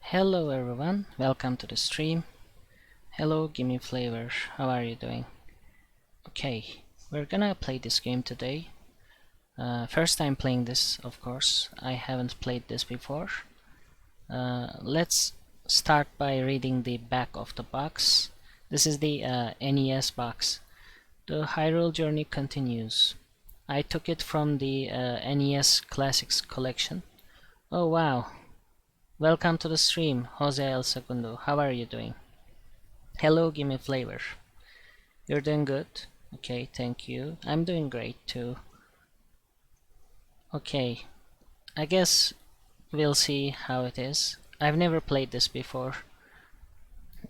Hello everyone, welcome to the stream. Hello, gimme flavor. How are you doing? Okay, we're gonna play this game today. First time playing this, of course. I haven't played this before. Let's start by reading the back of the box. This is the NES box. The Hyrule journey continues. I took it from the NES Classics collection. Oh wow, welcome to the stream, Jose El Segundo. How are you doing? Hello, gimme flavor. You're doing good? Okay, thank you. I'm doing great too. Okay, I guess we'll see how it is. I've never played this before.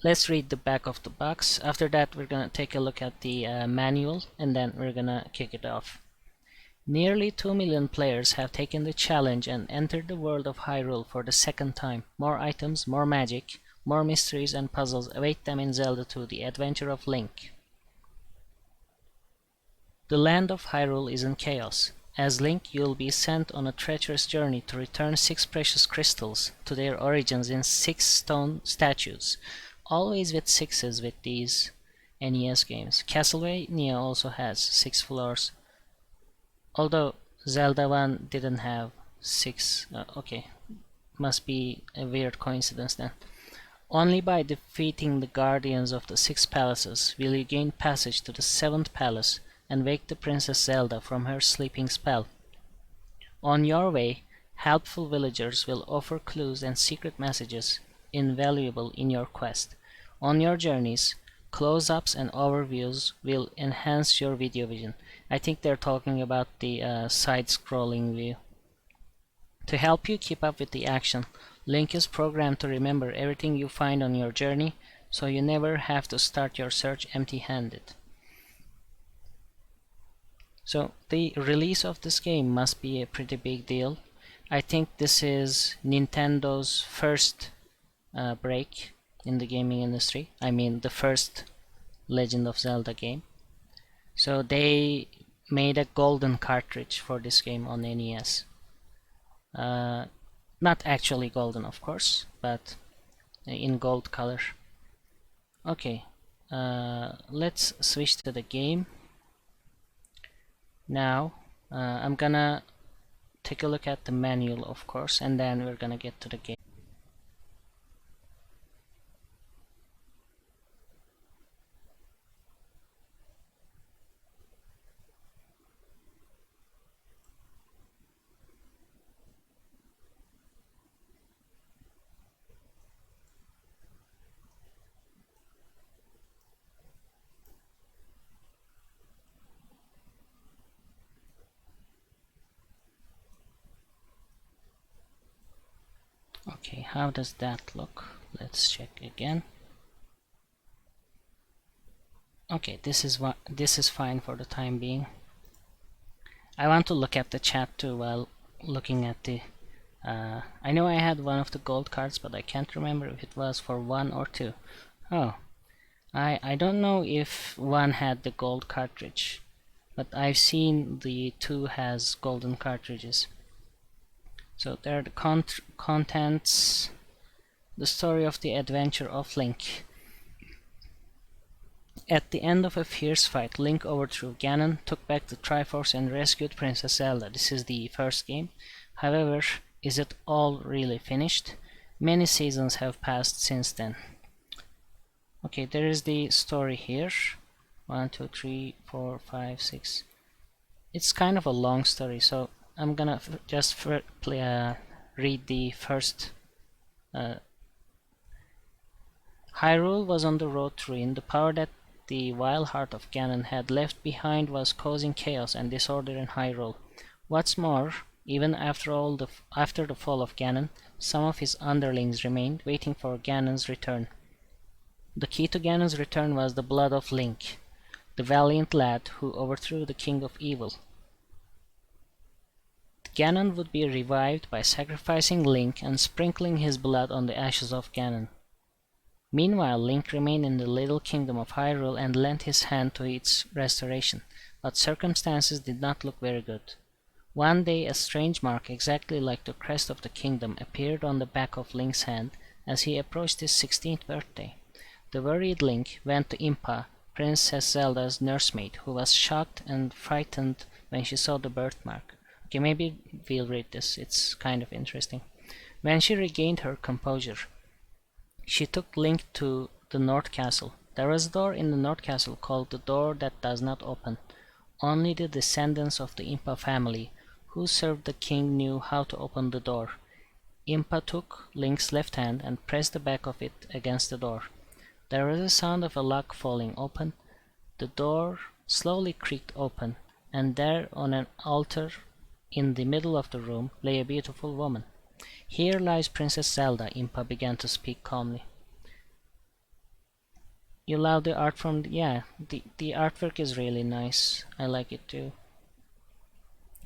Let's read the back of the box. After that, we're gonna take a look at the manual and then we're gonna kick it off. Nearly 2 million players have taken the challenge and entered the world of Hyrule for the second time. More items, more magic, more mysteries and puzzles await them in Zelda 2: The Adventure of Link. The land of Hyrule is in chaos. As Link, you'll be sent on a treacherous journey to return 6 precious crystals to their origins in 6 stone statues. Always with 6s with these NES games. Castlevania also has 6 floors. Although Zelda 1 didn't have 6. Okay, must be a weird coincidence then. Only by defeating the guardians of the 6 palaces will you gain passage to the 7th palace and wake the Princess Zelda from her sleeping spell. On your way, helpful villagers will offer clues and secret messages invaluable in your quest. On your journeys, close-ups and overviews will enhance your video vision. I think they're talking about the side-scrolling view. To help you keep up with the action, Link is programmed to remember everything you find on your journey, so you never have to start your search empty-handed. So the release of this game must be a pretty big deal. I think this is Nintendo's first break in the gaming industry. I mean the first Legend of Zelda game. So they made a golden cartridge for this game on NES. Not actually golden, of course, but in gold color. Okay, let's switch to the game. Now, I'm gonna take a look at the manual, of course, and then we're gonna get to the game. Okay, how does that look? Let's check again. Okay, this is fine for the time being. I want to look at the chat too while looking at the I know I had one of the gold cards, but I can't remember if it was for 1 or 2. Oh, I don't know if 1 had the gold cartridge, but I've seen the 2 has golden cartridges. So there are the contents. The story of the adventure of Link. At the end of a fierce fight, Link overthrew Ganon, took back the Triforce and rescued Princess Zelda. This is the first game. However, is it all really finished? Many seasons have passed since then. Okay, there is the story here. 1, 2, 3, 4, 5, 6. It's kind of a long story, so I'm gonna just read the first. Hyrule was on the road to ruin. The power that the vile heart of Ganon had left behind was causing chaos and disorder in Hyrule. What's more, even after the fall of Ganon, some of his underlings remained, waiting for Ganon's return. The key to Ganon's return was the blood of Link, the valiant lad who overthrew the King of Evil. Ganon would be revived by sacrificing Link and sprinkling his blood on the ashes of Ganon. Meanwhile, Link remained in the little kingdom of Hyrule and lent his hand to its restoration, but circumstances did not look very good. One day a strange mark exactly like the crest of the kingdom appeared on the back of Link's hand, as he approached his 16th birthday. The worried Link went to Impa, Princess Zelda's nursemaid, who was shocked and frightened when she saw the birthmark. Okay, maybe we'll read this, it's kind of interesting. When she regained her composure, she took Link to the North Castle. There was a door in the North Castle called the Door That Does Not Open. Only the descendants of the Impa family who served the king knew how to open the door. Impa took Link's left hand and pressed the back of it against the door. There was a sound of a lock falling open. The door slowly creaked open, and there on an altar in the middle of the room lay a beautiful woman. "Here lies Princess Zelda," Impa began to speak calmly. You love the art from the artwork is really nice. I like it too.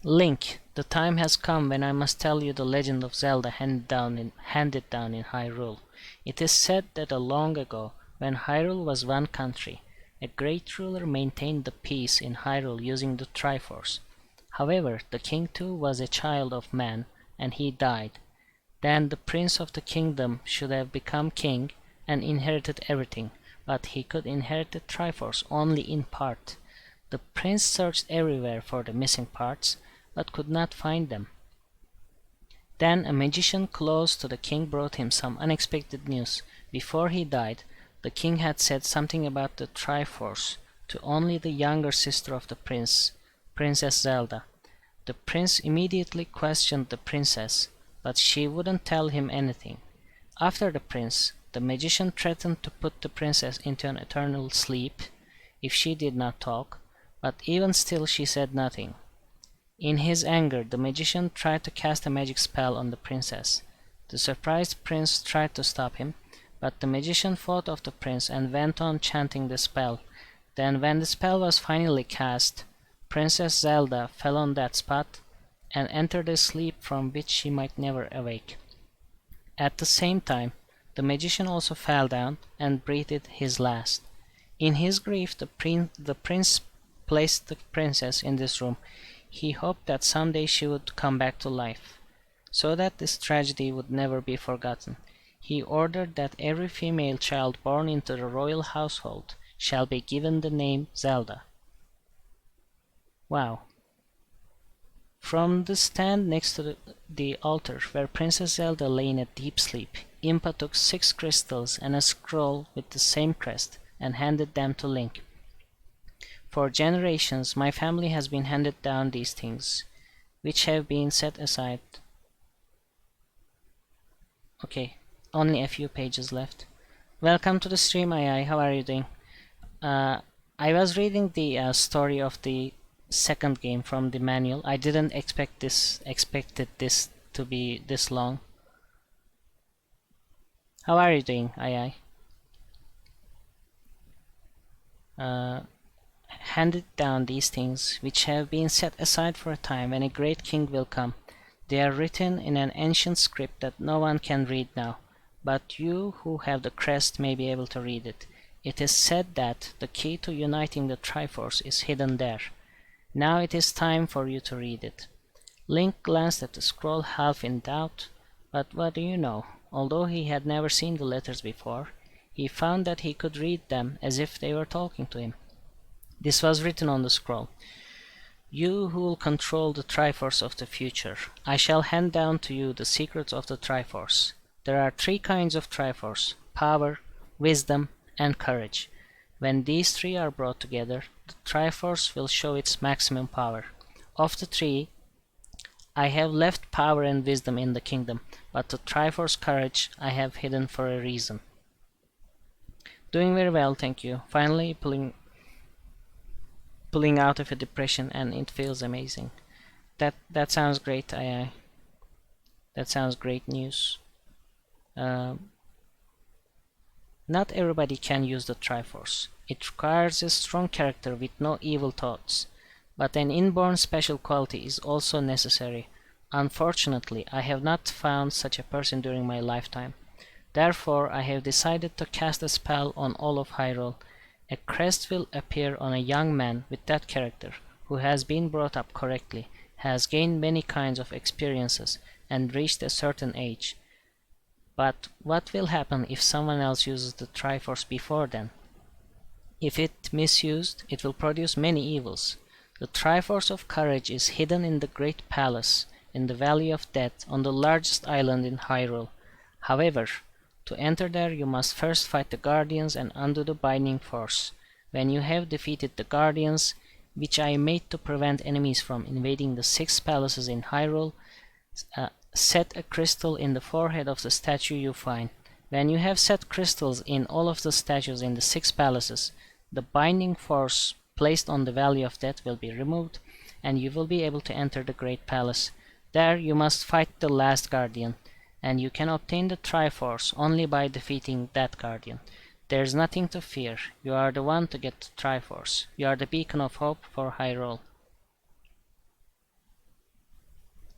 Link, the time has come when I must tell you the legend of Zelda handed down in Hyrule. It is said that long ago, when Hyrule was one country, a great ruler maintained the peace in Hyrule using the Triforce. However, the king too was a child of man, and he died. Then the prince of the kingdom should have become king and inherited everything, but he could inherit the Triforce only in part. The prince searched everywhere for the missing parts, but could not find them. Then a magician close to the king brought him some unexpected news. Before he died, the king had said something about the Triforce to only the younger sister of the prince, Princess Zelda. The prince immediately questioned the princess, but she wouldn't tell him anything. After the prince, the magician threatened to put the princess into an eternal sleep if she did not talk, but even still she said nothing. In his anger, the magician tried to cast a magic spell on the princess. The surprised prince tried to stop him, but the magician fought off the prince and went on chanting the spell. Then when the spell was finally cast, Princess Zelda fell on that spot and entered a sleep from which she might never awake. At the same time, the magician also fell down and breathed his last. In his grief, the prince placed the princess in this room. He hoped that someday she would come back to life, so that this tragedy would never be forgotten. He ordered that every female child born into the royal household shall be given the name Zelda. Wow. From the stand next to the altar, where Princess Zelda lay in a deep sleep, Impa took 6 crystals and a scroll with the same crest and handed them to Link. For generations, my family has been handed down these things, which have been set aside. Okay, only a few pages left. Welcome to the stream, AI. How are you doing? I was reading the story of the second game from the manual. I didn't expected this to be this long. How are you doing, AI? Handed down these things, which have been set aside for a time when a great king will come. They are written in an ancient script that no one can read now, but you who have the crest may be able to read it. It is said that the key to uniting the Triforce is hidden there. Now it is time for you to read it. Link glanced at the scroll half in doubt, but what do you know? Although he had never seen the letters before, he found that he could read them as if they were talking to him. This was written on the scroll. You who will control the Triforce of the future, I shall hand down to you the secrets of the Triforce. There are 3 kinds of Triforce: power, wisdom, and courage. When these 3 are brought together, the Triforce will show its maximum power. Of the 3, I have left power and wisdom in the kingdom, but the Triforce courage I have hidden for a reason. Doing very well, thank you. Finally pulling out of a depression, and it feels amazing. That sounds great, AI. That sounds great news. Not everybody can use the Triforce. It requires a strong character with no evil thoughts, but an inborn special quality is also necessary. Unfortunately, I have not found such a person during my lifetime. Therefore, I have decided to cast a spell on all of Hyrule. A crest will appear on a young man with that character, who has been brought up correctly, has gained many kinds of experiences, and reached a certain age. But what will happen if someone else uses the Triforce before then? If it misused, it will produce many evils. The Triforce of Courage is hidden in the Great Palace, in the Valley of Death, on the largest island in Hyrule. However, to enter there you must first fight the Guardians and undo the Binding Force. When you have defeated the Guardians, which I made to prevent enemies from invading the 6 palaces in Hyrule, set a crystal in the forehead of the statue you find. When you have set crystals in all of the statues in the 6 palaces, the binding force placed on the Valley of Death will be removed, and you will be able to enter the Great Palace. There you must fight the last Guardian, and you can obtain the Triforce only by defeating that Guardian. There's nothing to fear. You are the one to get the Triforce. You are the beacon of hope for Hyrule.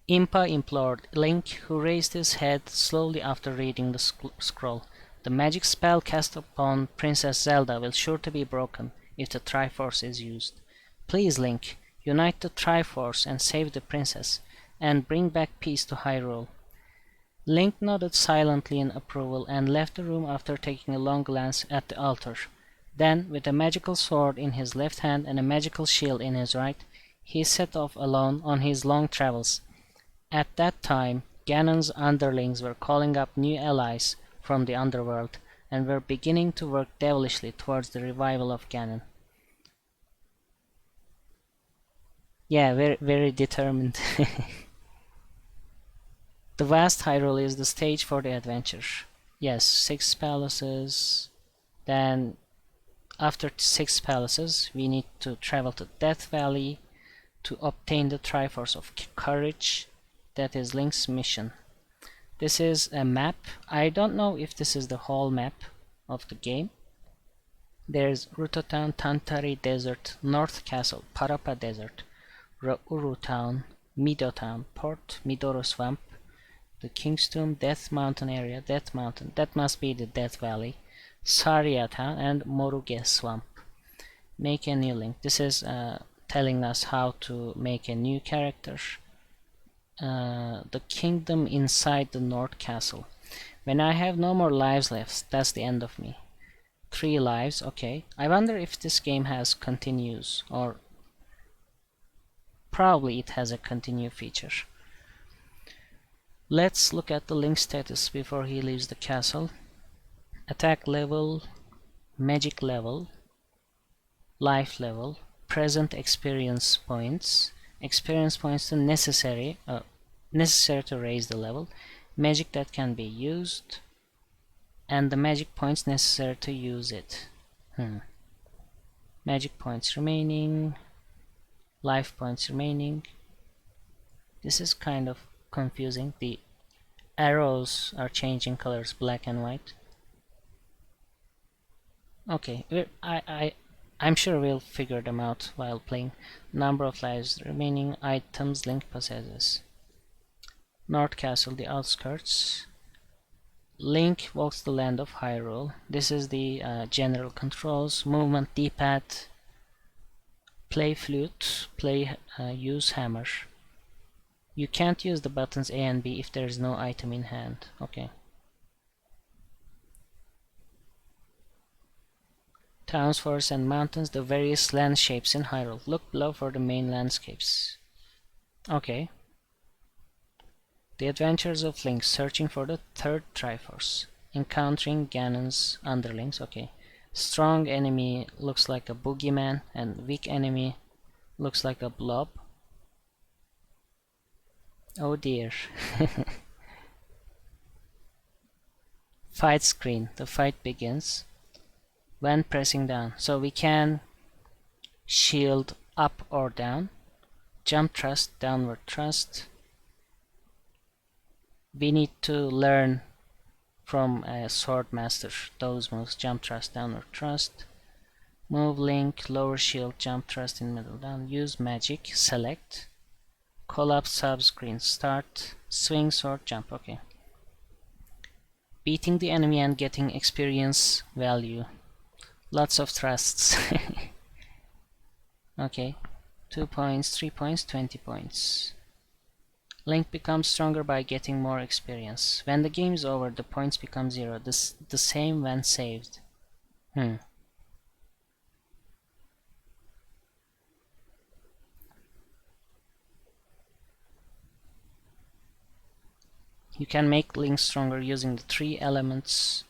Impa implored Link, who raised his head slowly after reading the scroll. The magic spell cast upon Princess Zelda will sure to be broken if the Triforce is used. Please, Link, unite the Triforce and save the princess, and bring back peace to Hyrule. Link nodded silently in approval and left the room after taking a long glance at the altar. Then, with a magical sword in his left hand and a magical shield in his right, he set off alone on his long travels. At that time, Ganon's underlings were calling up new allies from the underworld and were beginning to work devilishly towards the revival of Ganon. Yeah, very, very determined. The vast Hyrule is the stage for the adventure. Yes, 6 palaces. Then, after 6 palaces, we need to travel to Death Valley to obtain the Triforce of Courage. That is Link's mission. This is a map. I don't know if this is the whole map of the game. There's Ruto Town, Tantari Desert, North Castle, Parapa Desert, Uru Town, Mido Town, Port, Midoro Swamp, the King's Tomb, Death Mountain area, Death Mountain, that must be the Death Valley, Saria Town, and Moruge Swamp. Make a new link. This is telling us how to make a new character. The kingdom inside the North Castle. When I have no more lives left, that's the end of me. 3 lives, okay. I wonder if this game has continues, or probably it has a continue feature. Let's look at the Link status before he leaves the castle. Attack level, magic level, life level, present experience points to necessary to raise the level, magic that can be used, and the magic points necessary to use it. Magic points remaining, life points remaining. This is kind of confusing. The arrows are changing colors, black and white. Okay, I'm sure we'll figure them out while playing. Number of lives remaining, items Link possesses. North Castle, the outskirts. Link walks the land of Hyrule. This is the general controls. Movement D-pad. Play flute. Use hammer. You can't use the buttons A and B if there is no item in hand. Okay. Towns, forests, and mountains, the various landscapes in Hyrule. Look below for the main landscapes. Okay. The Adventures of Link, searching for the 3rd Triforce. Encountering Ganon's underlings. Okay. Strong enemy looks like a boogeyman, and weak enemy looks like a blob. Oh dear. Fight screen. The fight begins when pressing down. So we can shield up or down. Jump thrust, downward thrust. We need to learn from a sword master those moves. Jump thrust, downward thrust. Move Link, lower shield, jump thrust in middle down. Use magic, select. Collapse sub-screen, start. Swing sword, jump, okay. Beating the enemy and getting experience value. Lots of thrusts. Okay. 2 points, 3 points, 20 points. Link becomes stronger by getting more experience. When the game is over, the points become 0, the same when saved. Hmm. You can make Link stronger using the 3 elements: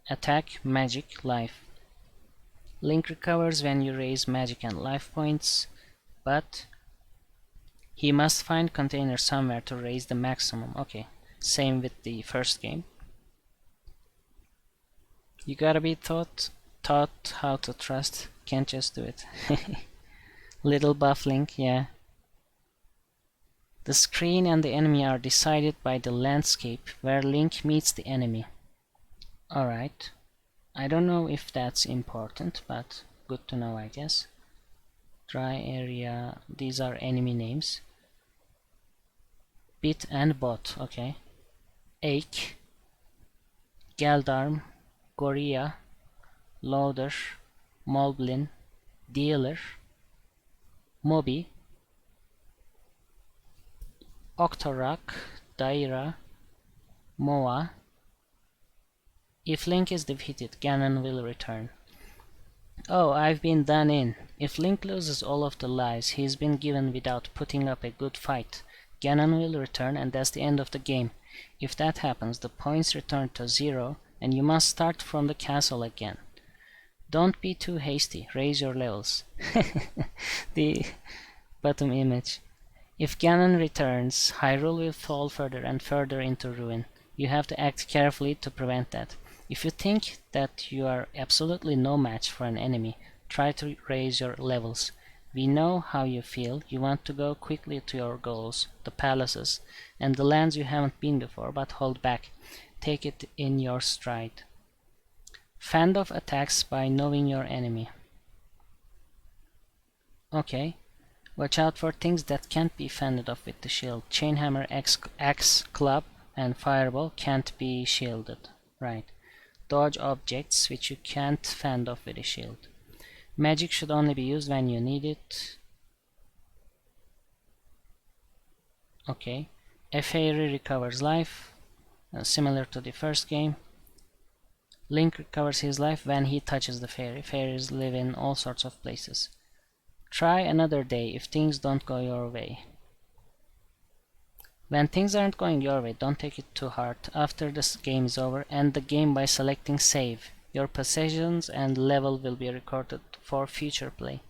attack, magic, life. Link recovers when you raise magic and life points, but he must find containers somewhere to raise the maximum. Okay, same with the first game. You gotta be taught how to trust. Can't just do it. Little buff Link, yeah. The screen and the enemy are decided by the landscape where Link meets the enemy. Alright. I don't know if that's important, but good to know, I guess. Dry area, these are enemy names. Bit and bot, okay. Ache, Geldarm, Gorilla, Loader, Moblin, Dealer, Moby, Octorok, Daira, Moa. If Link is defeated, Ganon will return. Oh, I've been done in. If Link loses all of the lives he's been given without putting up a good fight, Ganon will return and that's the end of the game. If that happens, the points return to 0 and you must start from the castle again. Don't be too hasty, raise your levels. The bottom image. If Ganon returns, Hyrule will fall further and further into ruin. You have to act carefully to prevent that. If you think that you are absolutely no match for an enemy, try to raise your levels. We know how you feel. You want to go quickly to your goals, the palaces, and the lands you haven't been before, but hold back. Take it in your stride. Fend off attacks by knowing your enemy. Okay. Watch out for things that can't be fended off with the shield. Chainhammer, axe, club, and fireball can't be shielded. Right. Dodge objects which you can't fend off with a shield. Magic should only be used when you need it. Okay. A fairy recovers life, similar to the first game. Link recovers his life when he touches the fairy. Fairies live in all sorts of places. Try another day if things don't go your way. When things aren't going your way, don't take it too hard. After this game is over, end the game by selecting save. Your possessions and level will be recorded for future play.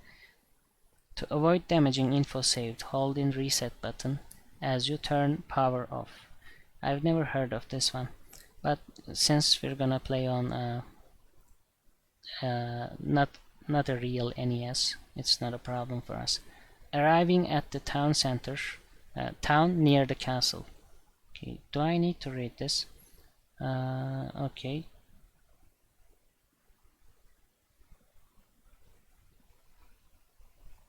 To avoid damaging info saved, hold in reset button as you turn power off. I've never heard of this one, but since we're gonna play on not a real NES, it's not a problem for us. Arriving at the town center, town near the castle. Okay, do I need to read this? Okay.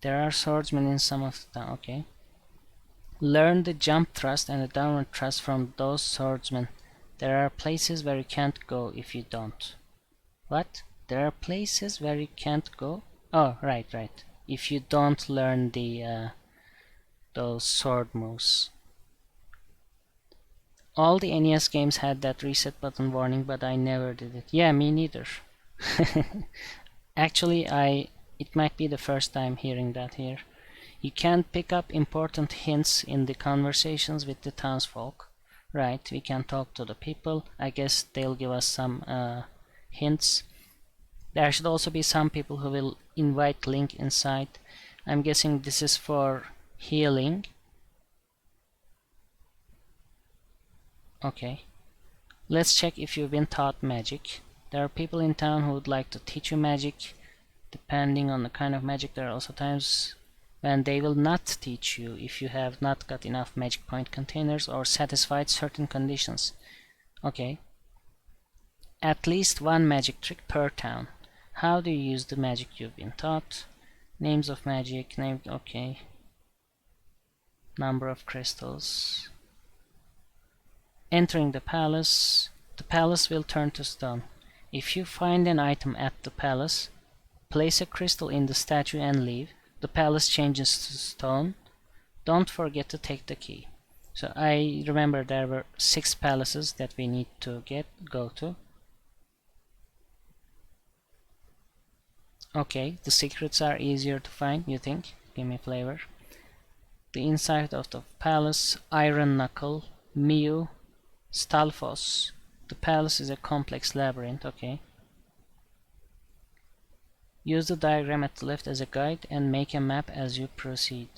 There are swordsmen in some of the town. Okay. Learn the jump thrust and the downward thrust from those swordsmen. There are places where you can't go if you don't. What? There are places where you can't go? Oh, right. If you don't learn the those sword moves. All the NES games had that reset button warning, but I never did it. Yeah, me neither. Actually, it might be the first time hearing that here. You can pick up important hints in the conversations with the townsfolk. Right, we can talk to the people. I guess they'll give us some hints. There should also be some people who will invite Link inside. I'm guessing this is for healing. Okay. Let's check if you've been taught magic. There are people in town who would like to teach you magic. Depending on the kind of magic, there are also times when they will not teach you if you have not got enough magic point containers or satisfied certain conditions. Okay. At least one magic trick per town. How do you use the magic you've been taught? Names of magic, okay. Number of crystals. Entering the palace will turn to stone. If you find an item at the palace, place a crystal in the statue and leave. The palace changes to stone. Don't forget to take the key. So I remember there were 6 palaces that we need to go to. Okay, the secrets are easier to find, you think? Give me flavor. The inside of the palace, Iron Knuckle, Miu, Stalfos. The palace is a complex labyrinth, okay. Use the diagram at the left as a guide and make a map as you proceed.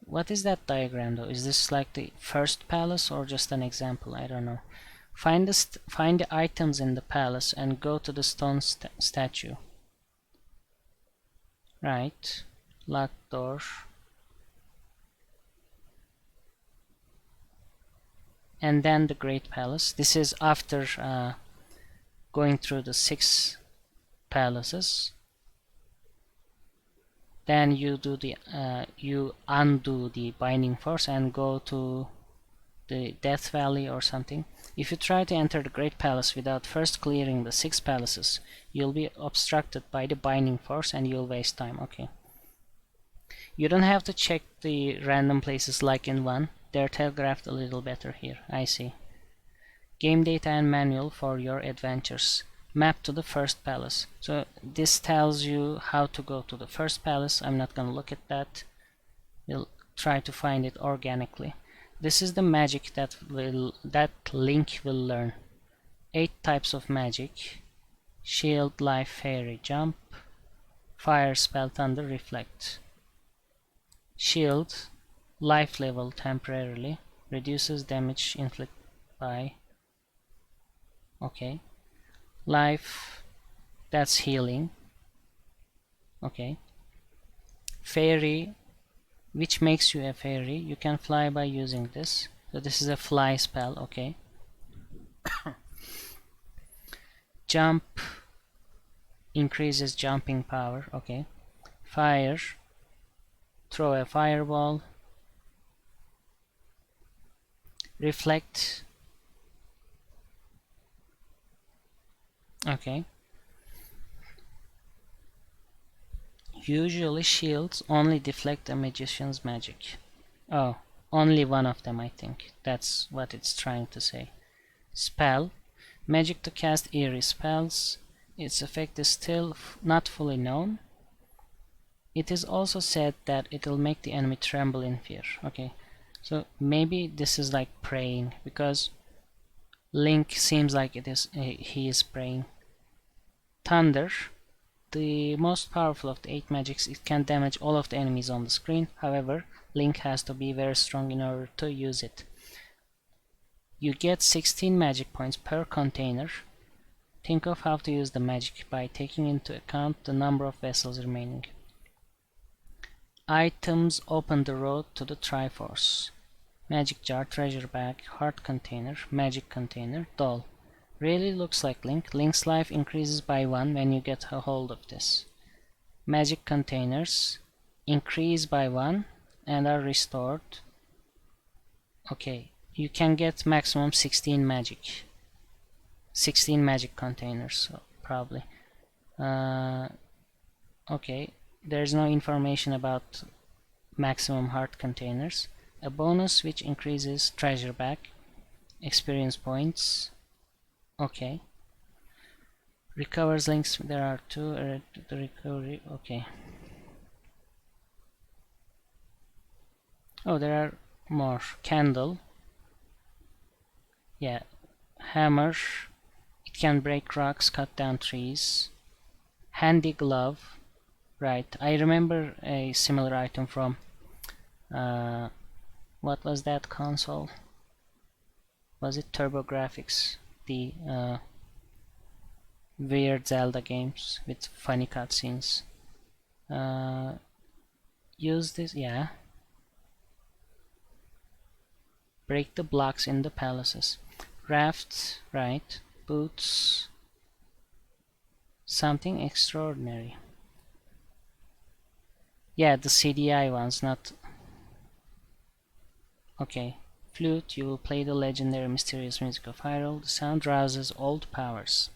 What is that diagram though? Is this like the first palace or just an example? I don't know. Find the items in the palace and go to the stone statue. Right. Locked door. And then the Great Palace. This is after going through the 6 palaces. Then you undo the binding force and go to the Death Valley or something. If you try to enter the Great Palace without first clearing the 6 palaces, you'll be obstructed by the binding force and you'll waste time. Okay. You don't have to check the random places like in 1. They're telegraphed a little better here. I see. Game data and manual for your adventures. Map to the first palace. So this tells you how to go to the first palace. I'm not gonna look at that. We'll try to find it organically. This is the magic that Link will learn. 8 types of magic. Shield, life, fairy, jump, fire, spell, thunder, reflect. Shield, life level temporarily, reduces damage inflicted by. Okay. Life, that's healing. Okay. Fairy, which makes you a fairy. You can fly by using this. So this is a fly spell. Okay. Jump increases jumping power. Okay. Fire, throw a fireball. Reflect. Okay. Usually shields only deflect a magician's magic. Oh, only one of them, I think. That's what it's trying to say. Spell. Magic to cast eerie spells. Its effect is still not fully known. It is also said that it will make the enemy tremble in fear. Okay, so maybe this is like praying, because Link seems like he is praying. Thunder. The most powerful of the 8 magics, it can damage all of the enemies on the screen. However, Link has to be very strong in order to use it. You get 16 magic points per container. Think of how to use the magic by taking into account the number of vessels remaining. Items open the road to the Triforce. Magic jar, treasure bag, heart container, magic container, doll. Really looks like Link. Link's life increases by 1 when you get a hold of this. Magic containers increase by 1 and are restored. Okay, you can get maximum 16 magic. 16 magic containers, so probably. Okay, there's no information about maximum heart containers. A bonus which increases treasure bag, experience points. Okay. Recovers links. There are 2. The recovery. Okay. Oh, there are more. Candle. Yeah. Hammer. It can break rocks, cut down trees. Handy glove. Right. I remember a similar item from what was that console? Was it TurboGrafx? The weird Zelda games with funny cutscenes. Use this, yeah. Break the blocks in the palaces. Rafts, right. Boots. Something extraordinary. Yeah, the CDI ones, not. Okay. Flute, you will play the legendary mysterious music of Hyrule. The sound rouses old powers.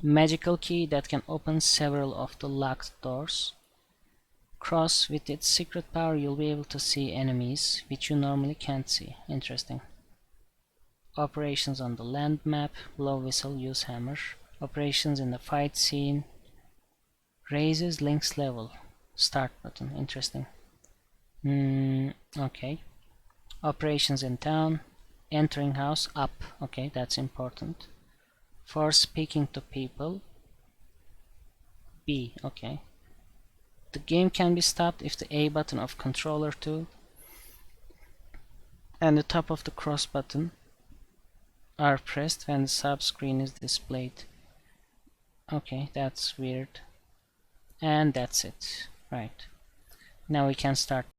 Magical key that can open several of the locked doors. Cross, with its secret power you'll be able to see enemies, which you normally can't see. Interesting. Operations on the land map, blow whistle, use hammer. Operations in the fight scene, raises Link's level. Start button, interesting. Okay. Operations in town, entering house, up. Okay, that's important. For speaking to people, B. Okay. The game can be stopped if the A button of controller 2 and the top of the cross button are pressed when the sub screen is displayed. Okay, that's weird. And that's it. Right. Now we can start